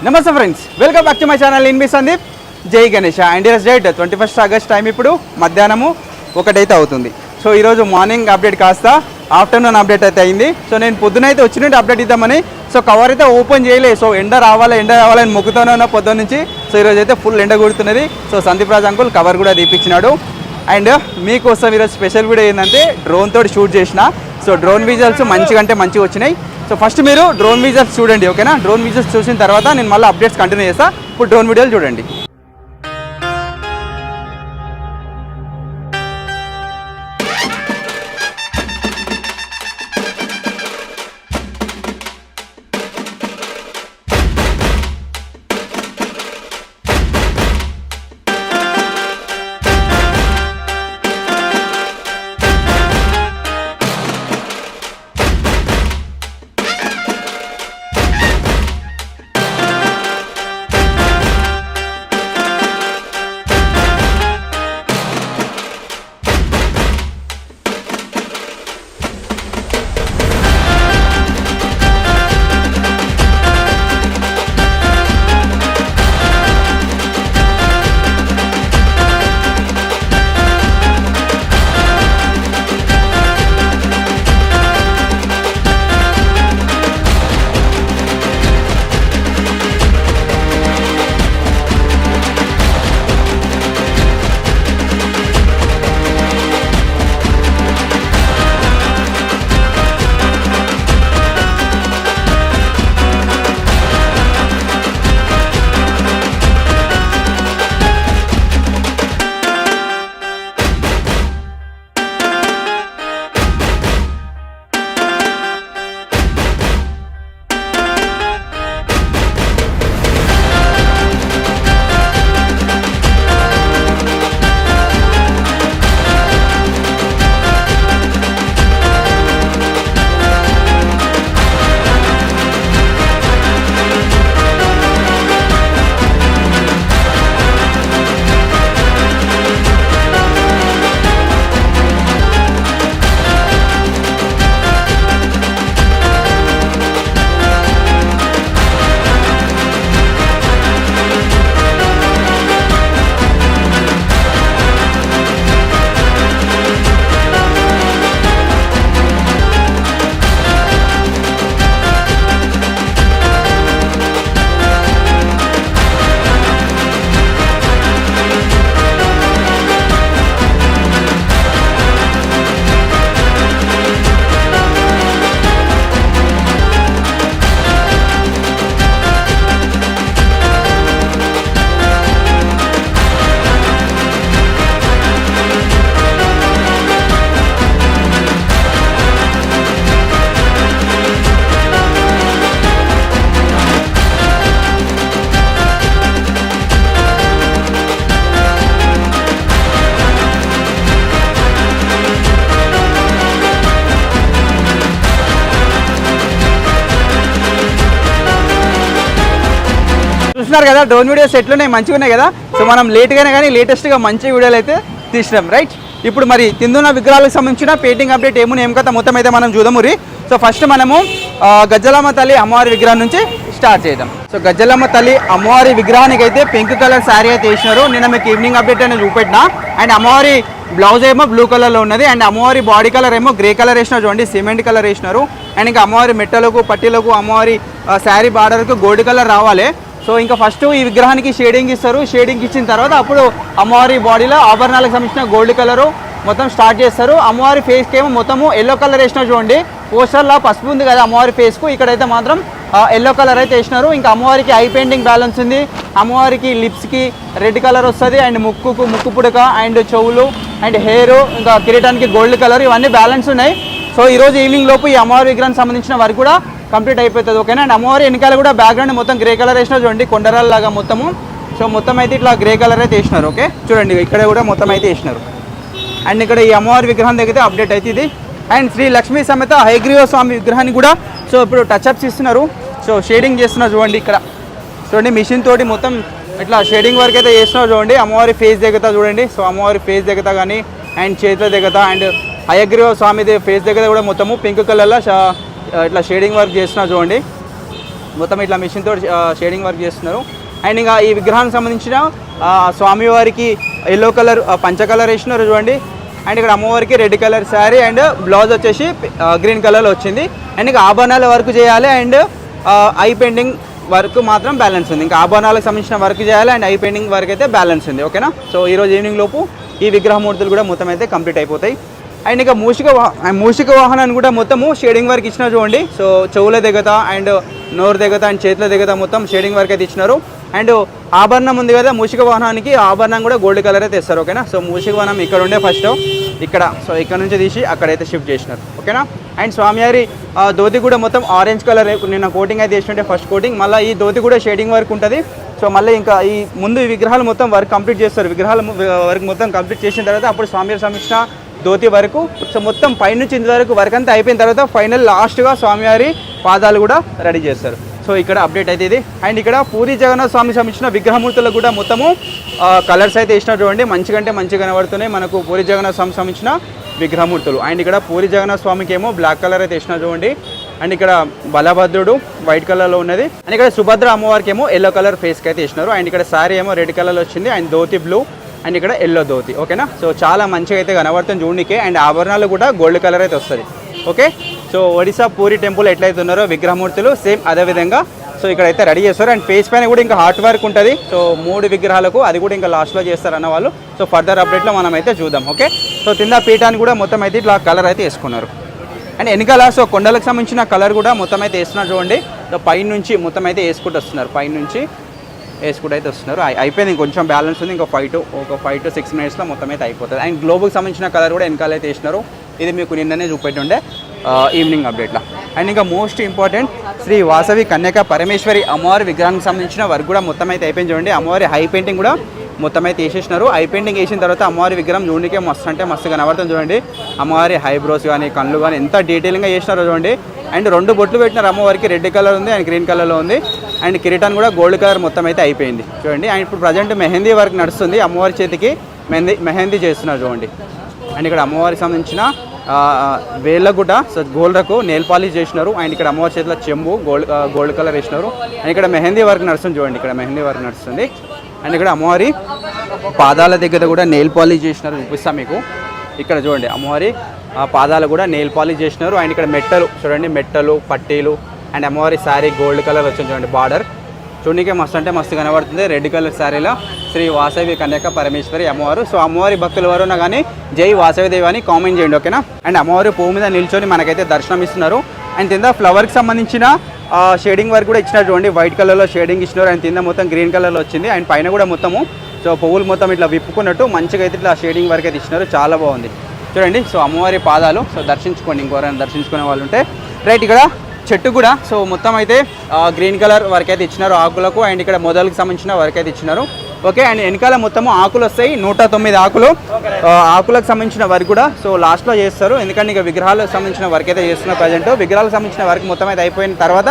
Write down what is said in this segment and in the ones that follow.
నమస్తే friends, welcome back to my channel. నేను మీ సందీప్. జై గణేష్. అండ్ ఈరోజు డేట్ 21 ఆగస్ట్. టైం ఇప్పుడు మధ్యాహ్నము 1 అవుతుంది. సో ఈరోజు మార్నింగ్ అప్డేట్ కాస్త ఆఫ్టర్నూన్ అప్డేట్ అయితే అయింది. సో నేను పొద్దునైతే వచ్చినట్టు అప్డేట్ ఇద్దామని సో కవర్ అయితే ఓపెన్ చేయలేదు. సో ఎండ రావాలని మొక్కుతూనే ఉన్న పొద్దున్న నుంచి. సో ఈరోజు అయితే ఫుల్ ఎండ కొడుతున్నది. So Sandeep Raj uncle cover కూడా తీపించినాడు. అండ్ మీకోసం ఈరోజు స్పెషల్ వీడియో ఏంటంటే డ్రోన్ తోటి షూట్ చేసిన. సో డ్రోన్ విజువల్స్ మంచిగా వచ్చినాయి. సో ఫస్ట్ మీరు డ్రోన్ విజువల్స్ చూడండి, ఓకేనా? డ్రోన్ విజువల్స్ చూసిన తర్వాత నేను మళ్ళీ అప్డేట్స్ కంటిన్యూ చేస్తాను. ఇప్పుడు డ్రోన్ వీడియోలు చూడండి. చూస్తున్నారు కదా డ్రోన్ వీడియోస్ ఎట్లున్నాయి, మంచిగా ఉన్నాయి కదా. సో మనం లేట్గానే కానీ లేటెస్ట్గా మంచి వీడియోలు అయితే తీసినాం, రైట్? ఇప్పుడు మరి తిందున్న విగ్రహాలకు సంబంధించిన పెయింటింగ్ అప్డేట్ ఏం కథ మొత్తం అయితే మనం చూద్దాము. సో ఫస్ట్ మనము గజ్జలమ్మ తల్లి అమ్మవారి విగ్రహం నుంచి స్టార్ట్ చేద్దాం. సో గజ్జలమ్మ తల్లి అమ్మవారి విగ్రహానికి అయితే పింక్ కలర్ శారీ అయితే వేసినారు. నిన్న మీకు ఈవినింగ్ అప్డేట్ అనేది చూపెట్టినా. అండ్ అమ్మవారి బ్లౌజ్ ఏమో బ్లూ కలర్లో ఉన్నది. అండ్ అమ్మవారి బాడీ కలర్ ఏమో గ్రే కలర్ వేసినారు, చూడండి, సిమెంట్ కలర్ వేసినారు. అండ్ ఇంకా అమ్మవారి మెట్టలకు పట్టీలకు అమ్మవారి శారీ బార్డర్కు గోల్డ్ కలర్ రావాలి. సో ఇంకా ఫస్ట్ ఈ విగ్రహానికి షేడింగ్ ఇస్తారు. షేడింగ్ ఇచ్చిన తర్వాత అప్పుడు అమ్మవారి బాడీలో ఆభరణాలకు సంబంధించిన గోల్డ్ కలరు మొత్తం స్టార్ట్ చేస్తారు. అమ్మవారి ఫేస్కి ఏమో మొత్తము ఎల్లో కలర్ వేసినారు, చూడండి. పోస్టర్లో పసుపు ఉంది కదా అమ్మవారి ఫేస్కు, ఇక్కడైతే మాత్రం ఎల్లో కలర్ అయితే వేసినారు. ఇంకా అమ్మవారికి ఐ పెయింటింగ్ బ్యాలెన్స్ ఉంది. అమ్మవారికి లిప్స్కి రెడ్ కలర్ వస్తుంది. అండ్ ముక్కు పుడక అండ్ చెవులు అండ్ హెయిర్ ఇంకా కిరీటానికి గోల్డ్ కలర్ ఇవన్నీ బ్యాలెన్స్ ఉన్నాయి. సో ఈరోజు ఈవినింగ్ లోపు ఈ అమ్మవారి విగ్రహానికి సంబంధించిన వరకు కూడా కంప్లీట్ అయిపోతుంది, ఓకేనా? అండ్ అమ్మవారి వెనకాల కూడా బ్యాక్గ్రౌండ్ మొత్తం గ్రే కలర్ వేసినారు, చూడండి, కొండరాల లాగా మొత్తము. సో మొత్తం అయితే ఇట్లా గ్రే కలర్ అయితే వేసినారు, ఓకే? చూడండి ఇక్కడ కూడా మొత్తం అయితే వేసినారు. అండ్ ఇక్కడ ఈ అమ్మవారి విగ్రహం దగ్గర అప్డేట్ అయితే ఇది. అండ్ శ్రీ లక్ష్మీ సమేత హయగ్రీవ స్వామి విగ్రహాన్ని కూడా సో ఇప్పుడు టచ్అప్స్ ఇస్తున్నారు. సో షేడింగ్ చేస్తున్నారు, చూడండి ఇక్కడ చూడండి, మిషన్ తోటి మొత్తం ఇట్లా షేడింగ్ వర్క్ అయితే చేస్తున్నారు, చూడండి. అమ్మవారి ఫేస్ దగ్గర చూడండి. సో అమ్మవారి ఫేస్ దగ్గర కానీ అండ్ చేతుల దగ్గర అండ్ హయగ్రీవ స్వామి ఫేస్ దగ్గర కూడా మొత్తము పింక్ కలర్లో ఇట్లా షేడింగ్ వర్క్ చేస్తున్నారు, చూడండి. మొత్తం ఇట్లా మిషన్తో షేడింగ్ వర్క్ చేస్తున్నారు. అండ్ ఇంకా ఈ విగ్రహానికి సంబంధించిన స్వామివారికి ఎల్లో కలర్ పంచ కలర్ వేసినారు చూడండి. అండ్ ఇక్కడ అమ్మవారికి red colour sari and blouse వచ్చేసి గ్రీన్ కలర్లో వచ్చింది. అండ్ ఇంకా ఆభరణాల వర్క్ చేయాలి అండ్ ఐ పెయింటింగ్ వర్క్ మాత్రం బ్యాలెన్స్ ఉంది. ఇంకా ఆభరణాలకు సంబంధించిన వర్క్ చేయాలి అండ్ ఐ పెయింటింగ్ వర్క్ అయితే బ్యాలెన్స్ ఉంది. ఓకేనా. సో ఈరోజు ఈవినింగ్ లోపు ఈ విగ్రహమూర్తులు కూడా మొత్తం అయితే కంప్లీట్ అయిపోతాయి. అండ్ ఇంకా మూషిక వాహనాన్ని కూడా మొత్తము షేడింగ్ వర్క్ ఇచ్చినా చూడండి. సో చెవుల దిగత అండ్ నోరు దిగత అండ్ చేతుల దిగత మొత్తం షేడింగ్ వర్క్ అయితే ఇచ్చినారు. అండ్ ఆభరణం ఉంది కదా మూషిక వాహనానికి, ఆభరణం కూడా గోల్డ్ కలర్ అయితే ఇస్తారు. ఓకేనా. సో మూషిక వాహనం ఇక్కడ ఉండే ఫస్ట్ ఇక్కడ, సో ఇక్కడ నుంచి తీసి అక్కడైతే షిఫ్ట్ చేసినారు. ఓకేనా. అండ్ స్వామివారి ధోతి కూడా మొత్తం ఆరెంజ్ కలర్ నిన్న కోటింగ్ అయితే చేస్తుంటే ఫస్ట్ కోటింగ్, మళ్ళీ ఈ ధోతి కూడా షేడింగ్ వర్క్ ఉంటుంది. సో మళ్ళీ ఇంకా ఈ ముందు ఈ విగ్రహాలు మొత్తం వర్క్ కంప్లీట్ చేస్తారు. విగ్రహాల వర్క్ మొత్తం కంప్లీట్ చేసిన తర్వాత అప్పుడు స్వామివారి సంబంధించిన ధోతి వరకు, సో మొత్తం పైనుంచి ఇంత వరకు వర్క్ అంతా అయిపోయిన తర్వాత ఫైనల్ లాస్ట్గా స్వామివారి పాదాలు కూడా రెడీ చేస్తారు. సో ఇక్కడ అప్డేట్ అయితే ఇది. అండ్ ఇక్కడ పూరి జగన్నాథ స్వామి సంబంధించిన విగ్రహమూర్తులకు కూడా మొత్తము కలర్స్ అయితే వేసినా చూడండి. మంచిగా కనబడుతున్నాయి మనకు పూరి జగన్నాథ స్వామి సంబంధించిన విగ్రహమూర్తులు. అండ్ ఇక్కడ పూరి జగన్నాథ స్వామికి ఏమో బ్లాక్ కలర్ అయితే వేసినా చూడండి. అండ్ ఇక్కడ బలభద్రుడు వైట్ కలర్లో ఉన్నది. అండ్ ఇక్కడ సుభద్ర అమ్మవారికి ఏమో ఎల్లో కలర్ ఫేస్కి అయితే వేసినారు. అండ్ ఇక్కడ శారీ ఏమో రెడ్ కలర్లో వచ్చింది అండ్ ధోతి బ్లూ అండ్ ఇక్కడ ఎల్లో ధోతి. ఓకేనా. సో చాలా మంచిగా అయితే కనబడుతుంది చూడనికే. అండ్ ఆభరణాలు కూడా గోల్డ్ కలర్ అయితే వస్తుంది. Okay. So Odisha puri temple ఎట్లయితే ఉన్నారో విగ్రహమూర్తులు సేమ్ అదే విధంగా సో ఇక్కడైతే రెడీ చేస్తారు. అండ్ ఫేస్ పైన కూడా ఇంకా హార్ట్ వర్క్ ఉంటుంది. సో 3 విగ్రహాలకు అది కూడా ఇంకా లాస్ట్లో చేస్తారు అన్న వాళ్ళు. సో ఫర్దర్ అప్డేట్లో మనం అయితే చూద్దాం. ఓకే. సో కింద పీఠాన్ని కూడా మొత్తం అయితే ఇట్లా కలర్ అయితే వేసుకున్నారు. అండ్ వెనకాల సో కొండలకు సంబంధించిన కలర్ కూడా మొత్తం అయితే వేస్తున్నారు చూడండి. సో పైనుంచి మొత్తం అయితే వేసుకుంటూ వస్తున్నారు. పైనుంచి వేసుకుంటూ అయితే వస్తున్నారు. అయిపోయింది, ఇంకొంచెం బ్యాలెన్స్ ఉంది. ఒక 5 to 6 మినిట్స్లో మొత్తం అయితే అయిపోతుంది. అండ్ గ్లోబ్కి సంబంధించిన కలర్ కూడా వెనకాల అయితే వేసినారు. ఇది మీకు నిన్ననే చూపెట్టుండే ఈవినింగ్ అప్డేట్లో. అండ్ ఇంకా మోస్ట్ ఇంపార్టెంట్ శ్రీ వాసవి కన్యక పరమేశ్వరి అమ్మవారి విగ్రహానికి సంబంధించిన వర్క్ కూడా మొత్తం అయితే అయిపోయింది చూడండి. అమ్మవారి హై పెయింటింగ్ కూడా మొత్తం అయితే వేసేసినారు. హై పెయింటింగ్ వేసిన తర్వాత అమ్మవారి విగ్రహం చూడనికే మస్తు అంటే మస్తు కనబడుతుంది చూడండి. అమ్మవారి హైబ్రోస్ కానీ కళ్ళు కానీ ఎంత డీటెయిలింగ్గా చేసినారో చూడండి. అండ్ 2 బొట్లు పెట్టినారు అమ్మవారికి, రెడ్ కలర్ ఉంది అండ్ గ్రీన్ కలర్లో ఉంది. అండ్ కిరీటాన్ని కూడా గోల్డ్ కలర్ మొత్తం అయితే అయిపోయింది చూడండి. అండ్ ఇప్పుడు ప్రజెంట్ మెహందీ వర్క్ నడుస్తుంది. అమ్మవారి చేతికి మెహందీ చేస్తున్నారు చూడండి. అండ్ ఇక్కడ అమ్మవారికి సంబంధించిన వేళ్ళకు కూడా సో గోల్డ్కు నెయిల్ పాలిష్ చేసినారు. అండ్ ఇక్కడ అమ్మవారి చేతిలో చెంబు గోల్డ్ కలర్ వేసినారు. అండ్ ఇక్కడ మెహందీ వర్క్ నడుస్తుంది చూడండి. ఇక్కడ మెహందీ వర్క్ నడుస్తుంది. అండ్ ఇక్కడ అమ్మవారి పాదాల దగ్గర కూడా నెయిల్ పాలిష్ చేసినారు. చూపిస్తాం మీకు. ఇక్కడ చూడండి అమ్మవారి పాదాలు కూడా నెయిల్ పాలిష్ చేసినారు. అండ్ ఇక్కడ మెట్టలు చూడండి, మెట్టలు పట్టీలు అండ్ అమ్మవారి శారీ గోల్డ్ కలర్ వచ్చింది చూడండి. బార్డర్ చూడనికే మస్తు అంటే మస్తు కనబడుతుంది. రెడ్ కలర్ శారీలో శ్రీ వాసవి కన్యక పరమేశ్వరి అమ్మవారు. సో అమ్మవారి భక్తులు ఎవరున్నా కానీ జై వాసవిదేవి అని కామెంట్ చేయండి. ఓకేనా. అండ్ అమ్మవారి పువ్వు మీద నిల్చొని మనకైతే దర్శనం ఇస్తున్నారు. అండ్ కింద ఫ్లవర్కి సంబంధించిన షేడింగ్ వర్క్ కూడా ఇచ్చినారు చూడండి. వైట్ కలర్లో షేడింగ్ ఇచ్చినారు. అండ్ కింద మొత్తం గ్రీన్ కలర్లో వచ్చింది. అండ్ పైన కూడా మొత్తము సో పువ్వులు మొత్తం ఇట్లా విప్పుకున్నట్టు మంచిగా అయితే ఇట్లా షేడింగ్ వర్క్ అయితే ఇచ్చినారు. చాలా బాగుంది చూడండి. సో అమ్మవారి పాదాలు సో దర్శించుకోండి, ఇంకోరైనా దర్శించుకునే వాళ్ళు ఉంటే. రైట్. ఇక్కడ చెట్టు కూడా సో మొత్తం అయితే గ్రీన్ కలర్ వర్క్ అయితే ఇచ్చినారు ఆకులకు. అండ్ ఇక్కడ మొదలకు సంబంధించిన వర్క్ అయితే ఇచ్చినారు. ఓకే. అండ్ వెనకాల మొత్తము ఆకులు వస్తాయి, 109 ఆకులు. ఆకులకు సంబంధించిన వర్క్ కూడా సో లాస్ట్లో చేస్తారు. ఎందుకంటే ఇక విగ్రహాలకు సంబంధించిన వర్క్ అయితే చేస్తున్నారు ప్రజెంట్. విగ్రహాలకు సంబంధించిన వర్క్ మొత్తం అయితే అయిపోయిన తర్వాత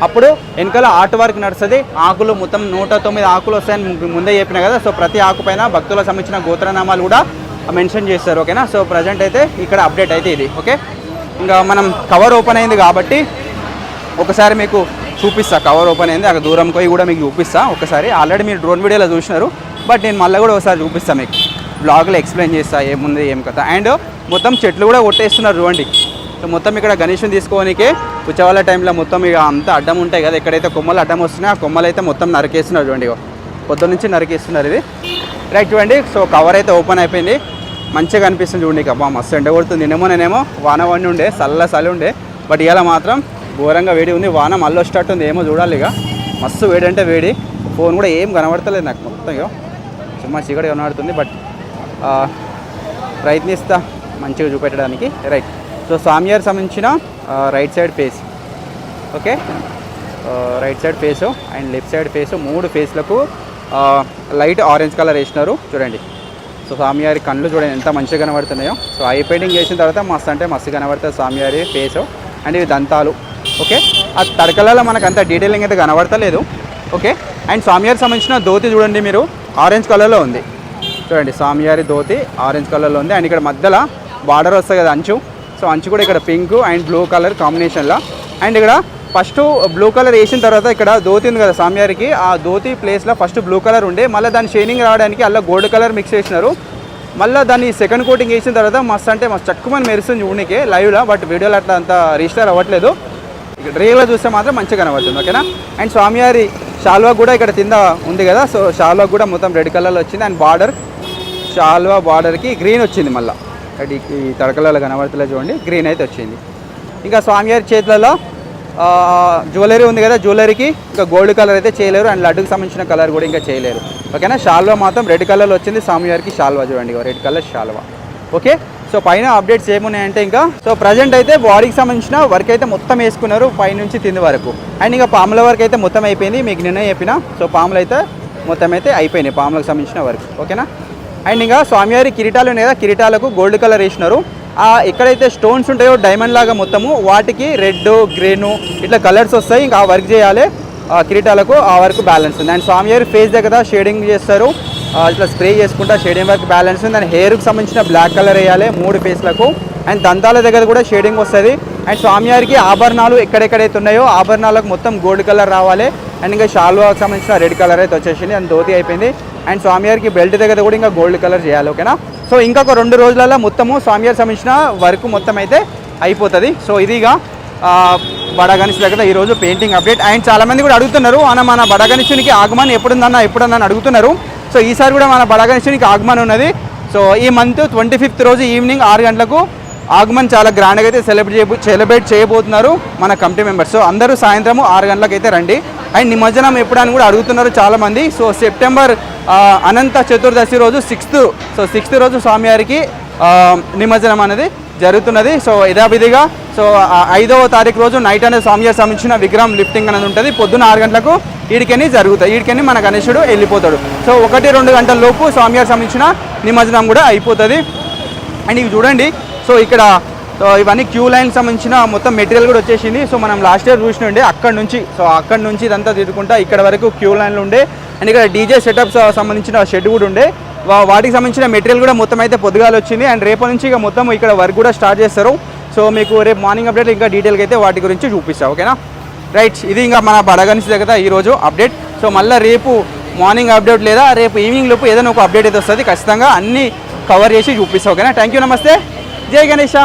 అప్పుడు వెనకాల ఆర్ట్ వర్క్ నడుస్తుంది. ఆకులు మొత్తం 109 ఆకులు వస్తాయని ముందే చెప్పిన కదా. సో ప్రతి ఆకు పైన భక్తులకు సంబంధించిన గోత్రనామాలు కూడా మెన్షన్ చేస్తారు. ఓకేనా. సో ప్రజెంట్ అయితే ఇక్కడ అప్డేట్ అయితే ఇది. ఓకే. ఇంకా మనం కవర్ ఓపెన్ అయింది కాబట్టి ఒకసారి మీకు చూపిస్తా. కవర్ ఓపెన్ అయింది, అక్కడ దూరం పోయి కూడా మీకు చూపిస్తా ఒకసారి. ఆల్రెడీ మీరు డ్రోన్ వీడియోలో చూసినారు, బట్ నేను మళ్ళీ కూడా ఒకసారి చూపిస్తాను మీకు. బ్లాగ్లో ఎక్స్ప్లెయిన్ చేస్తా ఏముంది ఏం కథ. అండ్ మొత్తం చెట్లు కూడా కొట్టేస్తున్నారు చూడండి. సో మొత్తం ఇక్కడ గణేషుని తీసుకోవడానికే ఉత్సవాల టైంలో మొత్తం ఇక అంతా అడ్డం ఉంటాయి కదా. ఎక్కడైతే కొమ్మలు అడ్డం వస్తున్నాయో ఆ కొమ్మలు అయితే మొత్తం నరికేస్తున్నారు చూడండి. పొద్దున్న నుంచి నరికేస్తున్నారు ఇది. రైట్ చూడండి. సో కవర్ అయితే ఓపెన్ అయిపోయింది. మంచిగా కనిపిస్తుంది చూడండి. ఇక అబ్బా మస్తు ఎండ కొడుతుంది. నేనేమో వాన వండి ఉండే, చలి ఉండే. బట్ ఇలా మాత్రం ఘోరంగా వేడి ఉంది. వాన మళ్ళీ స్టార్ట్ ఉంది, ఏమో చూడాలి. ఇక మస్తు వేడి అంటే వేడి. ఫోన్ కూడా ఏం కనబడతలేదు నాకు మొత్తం. ఇక సుమ్మా చీకటి కనబడుతుంది. బట్ ప్రయత్నిస్తా మంచిగా చూపెట్టడానికి. రైట్. సో స్వామివారికి సంబంధించిన right side face. Okay. Right side face and left side face 3 ఫేస్లకు లైట్ ఆరెంజ్ కలర్ వేసినారు చూడండి. సో స్వామివారి కళ్ళు చూడండి ఎంత మంచిగా కనబడుతున్నాయో. సో ఐ పెయింటింగ్ చేసిన తర్వాత మస్తు అంటే మస్తు కనబడుతుంది స్వామివారి ఫేసు. అండ్ ఇవి దంతాలు. ఓకే. ఆ తడకలలో మనకు అంత డీటెయిలింగ్ అయితే కనబడతలేదు. ఓకే. అండ్ స్వామివారికి సంబంధించిన ధోతి చూడండి మీరు, ఆరెంజ్ కలర్లో ఉంది చూడండి. స్వామివారి ధోతి ఆరెంజ్ కలర్లో ఉంది. అండ్ ఇక్కడ మధ్యలో బార్డర్ వస్తుంది కదా అంచు. సో అంచు కూడా ఇక్కడ పింక్ అండ్ బ్లూ కలర్ కాంబినేషన్లో. అండ్ ఇక్కడ ఫస్ట్ బ్లూ కలర్ వేసిన తర్వాత ఇక్కడ ధోతి ఉంది కదా స్వామివారికి, ఆ ధోతి ప్లేస్లో ఫస్ట్ బ్లూ కలర్ ఉండే, మళ్ళీ దాని షైనింగ్ రావడానికి అలా గోల్డ్ కలర్ మిక్స్ చేసినారు. మళ్ళీ దాన్ని సెకండ్ కోటింగ్ వేసిన తర్వాత మస్తు అంటే మస్తు చక్కుమని మెరుస్తుంది చూడనికే లైవ్లో, బట్ వీడియోలో అట్లా అంత రిజిస్టర్ అవ్వట్లేదు. ఇక్కడ రియల్గా చూస్తే మాత్రం మంచిగా కనబడుతుంది. ఓకేనా. అండ్ స్వామివారి షాల్వా కూడా ఇక్కడ కింద ఉంది కదా, సో షాల్వా కూడా మొత్తం రెడ్ కలర్లో వచ్చింది. అండ్ బార్డర్ షాల్వా బార్డర్కి గ్రీన్ వచ్చింది. మళ్ళీ ఈ తడకలలో కనబడుతుందో చూడండి, గ్రీన్ అయితే వచ్చింది. ఇంకా స్వామివారి చేతులలో జ్యువెలరీ ఉంది కదా, జ్యువెలరీకి ఇంకా గోల్డ్ కలర్ అయితే చేయలేరు. అండ్ లడ్డుకి సంబంధించిన కలర్ కూడా ఇంకా చేయలేరు. ఓకేనా. షాల్వా మాత్రం రెడ్ కలర్లో వచ్చింది. స్వామివారికి షాల్వా చూడండి, రెడ్ కలర్ షాల్వా. ఓకే. సో పైన అప్డేట్స్ ఏమున్నాయంటే ఇంకా సో ప్రజెంట్ అయితే బాడీకి సంబంధించిన వర్క్ అయితే మొత్తం వేసుకున్నారు పై నుంచి తింది వరకు. అండ్ ఇంకా పాముల వర్క్ అయితే మొత్తం అయిపోయింది, మీకు నిన్న చెప్పిన. సో పాములు అయితే మొత్తం అయితే అయిపోయినాయి, పాములకు సంబంధించిన వర్క్. ఓకేనా. అండ్ ఇంకా స్వామివారి కిరీటాలు ఉన్నాయి కదా, కిరీటాలకు గోల్డ్ కలర్ వేసినారు. ఎక్కడైతే స్టోన్స్ ఉంటాయో డైమండ్ లాగా మొత్తము వాటికి రెడ్ గ్రీను ఇట్లా కలర్స్ వస్తాయి. ఇంకా ఆ వర్క్ చేయాలి కిరీటాలకు, ఆ వర్క్ బ్యాలెన్స్ ఉంది. అండ్ స్వామివారి ఫేస్ దగ్గర షేడింగ్ చేస్తారు, ఇట్లా స్ప్రే చేసుకుంటా షేడింగ్ వర్క్ బ్యాలెన్స్ ఉంది. అండ్ హెయిర్కి సంబంధించిన బ్లాక్ కలర్ వేయాలి 3 ఫేస్లకు. అండ్ దంతాల దగ్గర కూడా షేడింగ్ వస్తుంది. అండ్ స్వామివారికి ఆభరణాలు ఎక్కడెక్కడైతే ఉన్నాయో ఆభరణాలకు మొత్తం గోల్డ్ కలర్ రావాలి. అండ్ ఇంకా షాల్వాకి సంబంధించిన రెడ్ కలర్ అయితే వచ్చేసింది, అండ్ ధోతి అయిపోయింది. అండ్ స్వామివారికి బెల్ట్ దగ్గర కూడా ఇంకా గోల్డ్ కలర్ చేయాలి. ఓకేనా. సో ఇంకొక 2 రోజులలో మొత్తము స్వామివారికి సంబంధించిన వర్క్ మొత్తం అయితే అయిపోతుంది. సో ఇదిగా బడా గణేష్ దగ్గర ఈరోజు పెయింటింగ్ అప్డేట్. అండ్ చాలామంది కూడా అడుగుతున్నారు, మన బడా గణేశునికి ఆగమన్ ఎప్పుడుందని అడుగుతున్నారు. సో ఈసారి కూడా మన బడా గణేశునికి ఆగమన్ ఉన్నది. సో ఈ మంత్ 25th రోజు ఈవినింగ్ 6 గంటలకు ఆగమన్ చాలా గ్రాండ్గా అయితే సెలబ్రేట్ చేయబోతున్నారు మన కమిటీ మెంబర్స్. సో అందరూ సాయంత్రం 6 గంటలకు అయితే రండి. అండ్ నిమజ్జనం ఎప్పుడని కూడా అడుగుతున్నారు చాలామంది. సో సెప్టెంబర్ అనంత చతుర్దశి రోజు 6th, సో 6th రోజు స్వామివారికి నిమజ్జనం అనేది జరుగుతున్నది. సో యథావిధిగా సో 5వ తారీఖు రోజు నైట్ అనేది స్వామివారికి సంబంధించిన విగ్రహం లిఫ్టింగ్ అనేది ఉంటుంది. పొద్దున్న 6 గంటలకు ఈడికని జరుగుతాయి, ఈడికని మన గణేశుడు వెళ్ళిపోతాడు. సో 1-2 గంటల లోపు స్వామివారికి సంబంధించిన నిమజ్జనం కూడా అయిపోతుంది. అండ్ ఇవి చూడండి, సో ఇక్కడ ఇవన్నీ క్యూ లైన్ సంబంధించిన మొత్తం మెటీరియల్ కూడా వచ్చేసింది. సో మనం లాస్ట్ ఇయర్ చూసినండే అక్కడ నుంచి ఇదంతా తిరుగుకుంటా ఇక్కడ వరకు క్యూ లైన్లు ఉండే. అండ్ ఇక్కడ డీజే సెటప్స్ సంబంధించిన షెడ్ కూడా ఉండే, వాటికి సంబంధించిన మెటీరియల్ కూడా మొత్తం అయితే పొద్దుగాల వచ్చింది. అండ్ రేపటి నుంచి ఇక మొత్తం ఇక్కడ వర్క్ కూడా స్టార్ట్ చేస్తారు. సో మీకు రేపు మార్నింగ్ అప్డేట్ ఇంకా డీటెయిల్గా అయితే వాటి గురించి చూపిస్తాను. ఓకేనా. రైట్, ఇది ఇంకా మన బడా గణేష్ దగ్గర ఈరోజు అప్డేట్. సో మళ్ళీ రేపు మార్నింగ్ అప్డేట్ లేదా రేపు ఈవినింగ్ లోపు ఏదైనా ఒక అప్డేట్ అయితే వస్తుంది, ఖచ్చితంగా అన్నీ కవర్ చేసి చూపిస్తాను. ఓకేనా. థ్యాంక్ యూ, నమస్తే, జై గణేష.